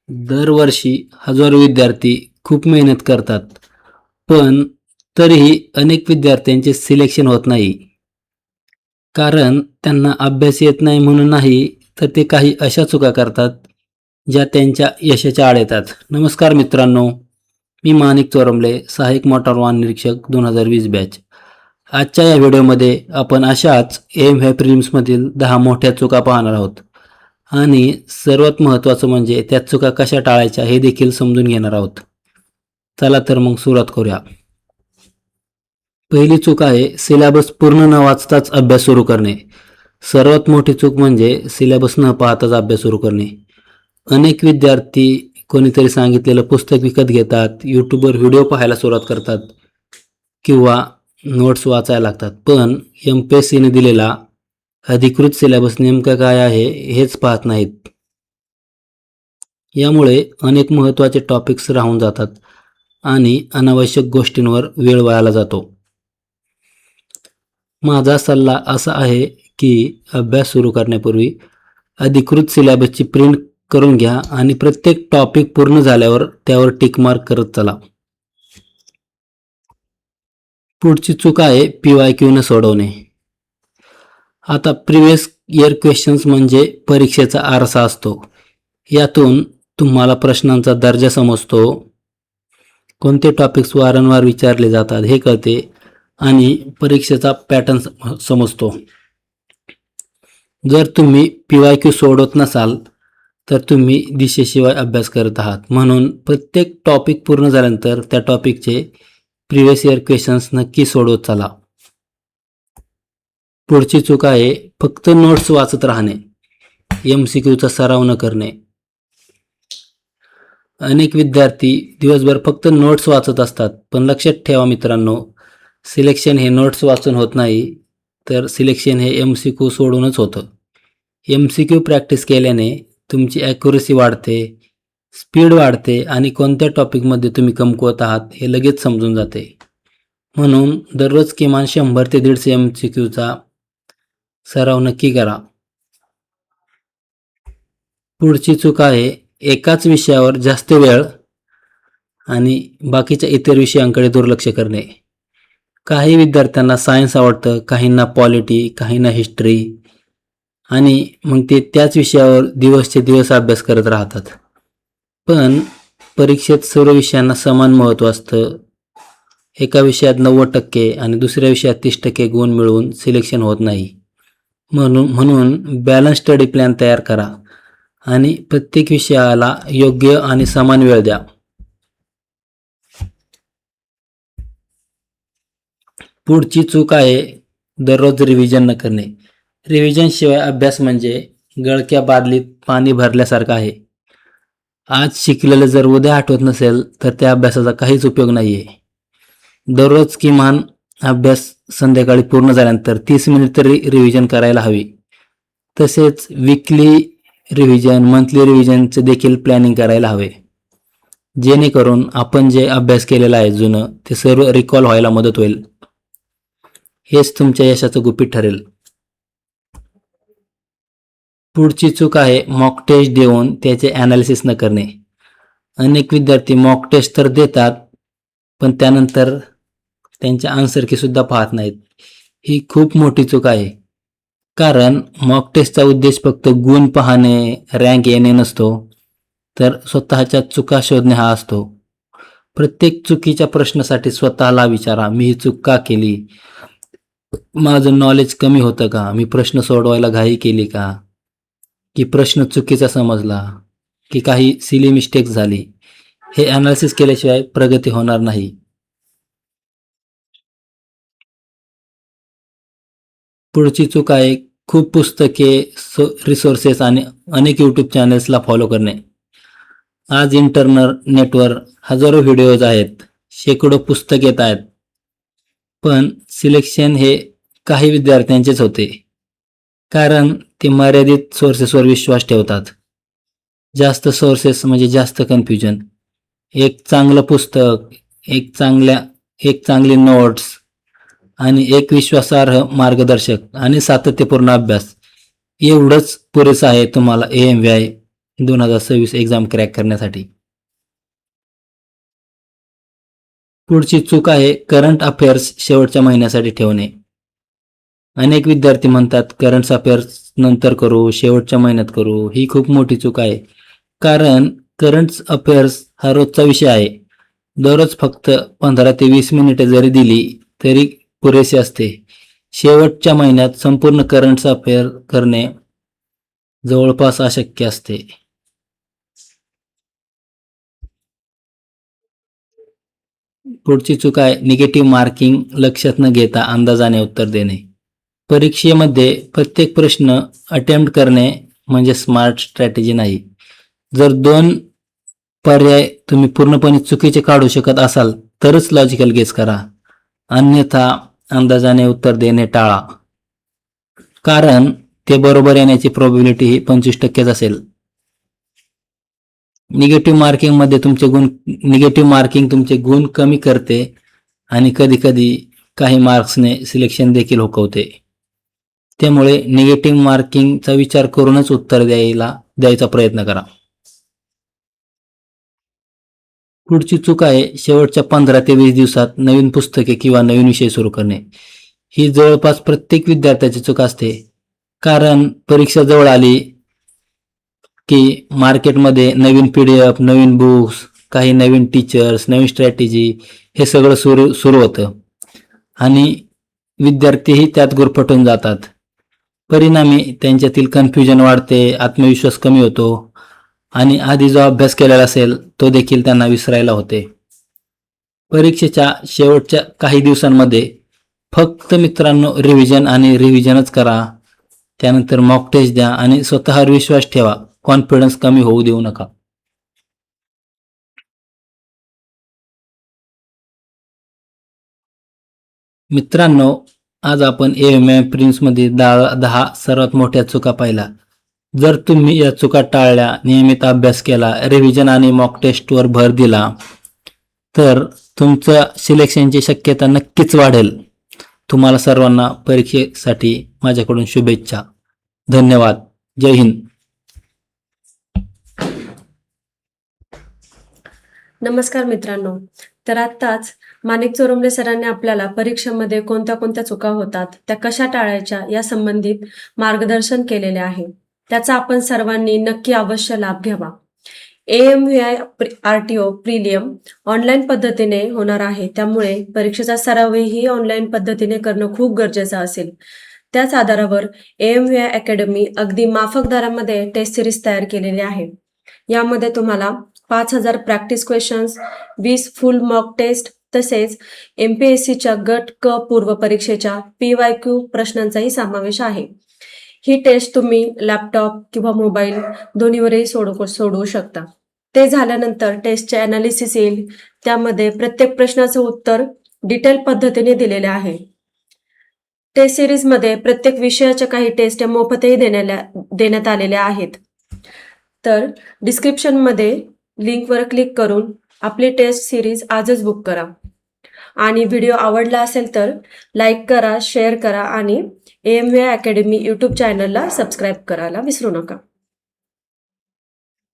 दरवर्षी हजारो विद्यार्थी खूप मेहनत करतात, पण तरीही अनेक विद्यार्थ्यांचे सिलेक्शन होत नाही. कारण त्यांना अभ्यास येत नाही म्हणून नाही, तर ते काही अशा चुका करतात, ज्या त्यांच्या यशाच्या आड येतात. नमस्कार मित्रांनो, मी माणिक चोरमले, सहाय्यक मोटार वाहन निरीक्षक 2020 बॅच. आजच्या या व्हिडिओमध्ये आपण अशाच एम प्रिलिम्समधील 10 मोठ्या चुका पाहणार आहोत आणि सर्वात महत्त्वाचं म्हणजे त्या चुका कशा टाळायच्या हे देखील समजून घेणार आहोत. चला तर मग सुरुवात करूया. पहिली चूक आहे सिलेबस पूर्ण न वाचताच अभ्यास सुरू करणे. सर्वात मोठी चूक म्हणजे सिलेबस न पाहताच अभ्यास सुरू करणे. अनेक विद्यार्थी कोणीतरी सांगितलेलं पुस्तक विकत घेतात, यूट्यूबवर व्हिडिओ पाहायला सुरुवात करतात किंवा नोट्स वाचायला लागतात. पण MPSCने दिलेला अधिकृत सिलेबस नेमका काय आहे हेच पाहत नाहीत. यामुळे अनेक महत्त्वाचे टॉपिक्स राहून जातात आणि अनावश्यक गोष्टींवर वेळ वायाला जातो. माझा सल्ला असा आहे की अभ्यास सुरू करण्यापूर्वी अधिकृत सिलेबसची प्रिंट करून घ्या आणि प्रत्येक टॉपिक पूर्ण झाल्यावर त्यावर टिक मार्क करत चला. पुढची चूक आहे PYQ न सोडवणे. आता प्रिव्हियस इयर क्वेश्चन्स म्हणजे परीक्षेचा आरसा असतो. यातून तुम्हाला प्रश्नांचा दर्जा समजतो, कोणते टॉपिक्स वारंवार विचारले जातात हे कळते आणि परीक्षेचा पॅटर्न समजतो. जर तुम्ही PYQ सोडवत नसाल तर तुम्ही दिशेशिवाय अभ्यास करत आहात. म्हणून प्रत्येक टॉपिक पूर्ण झाल्यानंतर त्या टॉपिकचे प्रिव्हियस इयर क्वेश्चन्स नक्की सोडवत चला. पुढची चूक आहे फक्त नोट्स वाचत राहणे, MCQचा सराव न करणे. अनेक विद्यार्थी दिवसभर फक्त नोट्स वाचत असतात, पण लक्षात ठेवा मित्रांनो, सिलेक्शन हे नोट्स वाचून होत नाही, तर सिलेक्शन हे MCQ सोडूनच होतं. MCQ प्रॅक्टिस केल्याने तुमची ॲक्युरसी वाढते, स्पीड वाढते आणि कोणत्या टॉपिकमध्ये तुम्ही कमकुवत आहात हे लगेच समजून जाते. म्हणून दररोज किमान 100 ते 150 MCQचा सराव नक्की करा. पुढची चूक आहे एकाच विषयावर जास्त वेळ आणि बाकीच्या इतर विषयांकडे दुर्लक्ष करणे. काही विद्यार्थ्यांना सायन्स आवडतं, काहींना पॉलिटी, काहींना हिस्ट्री आणि मग ते त्याच विषयावर दिवसचे दिवस अभ्यास करत राहतात. पण परीक्षेत सर्व विषयांना समान महत्त्व असतं. एका विषयात 90% आणि दुसऱ्या विषयात 30% गुण मिळवून सिलेक्शन होत नाही. म्हणून बॅलन्स स्टडी प्लॅन तयार करा आणि प्रत्येक विषयाला योग्य आणि समान वेळ द्या. पुढची चूक आहे दररोज रिव्हिजन न करणे. रिव्हिजन शिवाय अभ्यास म्हणजे गळक्या बादलीत पाणी भरल्यासारखं आहे. आज शिकलेलं जर उद्या आठवत नसेल तर त्या अभ्यासाचा काहीच उपयोग नाही आहे. दररोज किमान अभ्यास संध्याकाळी पूर्ण झाल्यानंतर 30 मिनिट तरी रिव्हिजन करायला हवी. तसेच वीकली रिव्हिजन, मंथली रिव्हिजनचे देखील प्लॅनिंग करायला हवे, जेणेकरून आपण जे अभ्यास केलेला आहे जुनं ते सर्व रिकॉल व्हायला मदत होईल. हेच तुमच्या यशाचं गुपित ठरेल. पुढची चूक आहे मॉक टेस्ट देऊन त्याचे ॲनालिसिस न करणे. अनेक विद्यार्थी मॉक टेस्ट तर देतात, पण त्यानंतर त्यांच्या आन्सर की सुद्धा पाहत नाहीत. ही खूप मोठी चूक आहे. कारण मॉक टेस्टचा उद्देश फक्त गुण पाहणे, रँक येणे नसतो, तर स्वतःच्या चुका शोधणे हा असतो. प्रत्येक चुकीच्या प्रश्नासाठी स्वतःला विचारा, मी ही चूक का केली? माझं नॉलेज कमी होतं का? मी प्रश्न सोडवायला घाई केली का? की प्रश्न चुकीचा समजला? की काही सिली मिस्टेक झाली? हे ॲनालिसिस केल्याशिवाय प्रगती होणार नाही. पुढची चूक आहे खूप पुस्तके, रिसोर्सेस आणि अनेक यूट्यूब चॅनल्सला फॉलो करणे. आज इंटरनेटवर हजारो व्हिडिओज आहेत, शेकडो पुस्तक येत आहेत, पण सिलेक्शन हे काही विद्यार्थ्यांचेच होते, कारण ते मर्यादित सोर्सेसवर विश्वास ठेवतात. जास्त सोर्सेस म्हणजे जास्त कन्फ्युजन. एक चांगलं पुस्तक, एक चांगले नोट्स आणि एक विश्वासार्ह मार्गदर्शक आणि सातत्यपूर्ण अभ्यास एवढंच पुरेसं आहे तुम्हाला AMVI 2026 एक्झाम क्रॅक करण्यासाठी. पुढची चूक आहे करंट अफेअर्स शेवटच्या महिन्यासाठी ठेवणे. अनेक विद्यार्थी म्हणतात करंट अफेअर्स नंतर करू, शेवटच्या महिन्यात करू. ही खूप मोठी चूक आहे. कारण करंट अफेअर्स हा रोजचा विषय आहे. दररोज फक्त 15 ते 20 मिनिटे जरी दिली तरी पुरेसे असते. शेवटच्या महिन्यात संपूर्ण करंट अफेअर करणे जवळपास अशक्य असते. पुढची चूक आहे निगेटिव्ह मार्किंग लक्षात न घेता अंदाजाने उत्तर देणे. परीक्षेमध्ये प्रत्येक प्रश्न अटेम्प्ट करणे म्हणजे स्मार्ट स्ट्रॅटेजी नाही. जर 2 पर्याय तुम्ही पूर्णपणे चुकीचे काढू शकत असाल तरच लॉजिकल गेस करा, अन्यथा अंदाजाने उत्तर देणे टाळा. कारण ते बरोबर येण्याची प्रोबॅबिलिटी ही 25% असेल. निगेटिव्ह मार्किंग तुमचे गुण कमी करते आणि कधी कधी काही मार्क्सने सिलेक्शन देखील हुकवते. त्यामुळे निगेटिव्ह मार्किंगचा विचार करूनच उत्तर द्यायचा प्रयत्न करा. पुढची चूक आहे शेवटच्या 15 ते 20 दिवसात नवीन पुस्तके किंवा नवीन विषय सुरू करणे. ही जवळपास प्रत्येक विद्यार्थ्याची चूक असते. कारण परीक्षा जवळ आली की मार्केटमध्ये नवीन PDF, नवीन बुक्स, काही नवीन टीचर्स, नवीन स्ट्रॅटेजी हे सगळं सुरू होतं आणि विद्यार्थीही त्यात गुरफटून जातात. परिणामी त्यांच्यातील कन्फ्युजन वाढते, आत्मविश्वास कमी होतो आणि आधी जो अभ्यास केलेला असेल तो देखील त्यांना विसरायला होते. परीक्षेच्या शेवटच्या काही दिवसांमध्ये फक्त मित्रांनो रिव्हिजनच करा. त्यानंतर मॉक टेस्ट द्या आणि स्वतःवर विश्वास ठेवा. कॉन्फिडन्स कमी होऊ देऊ नका. मित्रांनो, आज आपण AMI प्रिन्समध्ये 10 सर्वात मोठ्या चुका पाहिल्या. जर तुम्ही या चुका टाळल्या, नियमित अभ्यास केला, रिव्हिजन आणि मॉक टेस्टवर भर दिला तर तुमच्या सिलेक्शनची शक्यता नक्कीच वाढेल. तुम्हाला सर्वांना परीक्षेसाठी माझ्याकडून शुभेच्छा. धन्यवाद. जय हिंद. नमस्कार मित्रांनो. तर आत्ताच माणिक चोरमले सरांनी आपल्याला परीक्षेमध्ये कोणत्या चुका होतात त्या कशा टाळायच्या या संबंधित मार्गदर्शन केलेले आहे. त्याचा आपण सर्वांनी नक्की अवश्य लाभ घ्यावा. AMVI RTO प्रिलियम ऑनलाईन पद्धतीने होणार आहे. त्यामुळे परीक्षेचा सरावही ऑनलाईन पद्धतीने करणं खूप गरजेचं असेल. त्याच आधारावर AMVI अकॅडमी अगदी माफक दरामध्ये टेस्ट सिरीज तयार केलेली आहे. यामध्ये तुम्हाला 5000 practice questions, 20 full mock test तसेच MPSCच्या गट क पूर्व परीक्षेच्या PYQ प्रश्नांचाही समावेश आहे. ही टेस्ट तुम्ही लॅपटॉप किंवा मोबाईल दोन्हीवरही सोडवू शकता. ते झाल्यानंतर टेस्टचे ॲनालिसिस येईल. त्यामध्ये प्रत्येक प्रश्नाचं उत्तर डिटेल पद्धतीने दिलेले आहे. टेस्ट सिरीजमध्ये प्रत्येक विषयाच्या काही टेस्ट मोफतही देण्यात आलेल्या आहेत. तर डिस्क्रिप्शनमध्ये लिंकवर क्लिक करून आपली टेस्ट सिरीज आजच बुक करा. आणि व्हिडिओ आवडला असेल तर लाईक करा, शेअर करा आणि AMVI अकॅडमी यूट्यूब चॅनलला सबस्क्राईब करायला विसरू नका.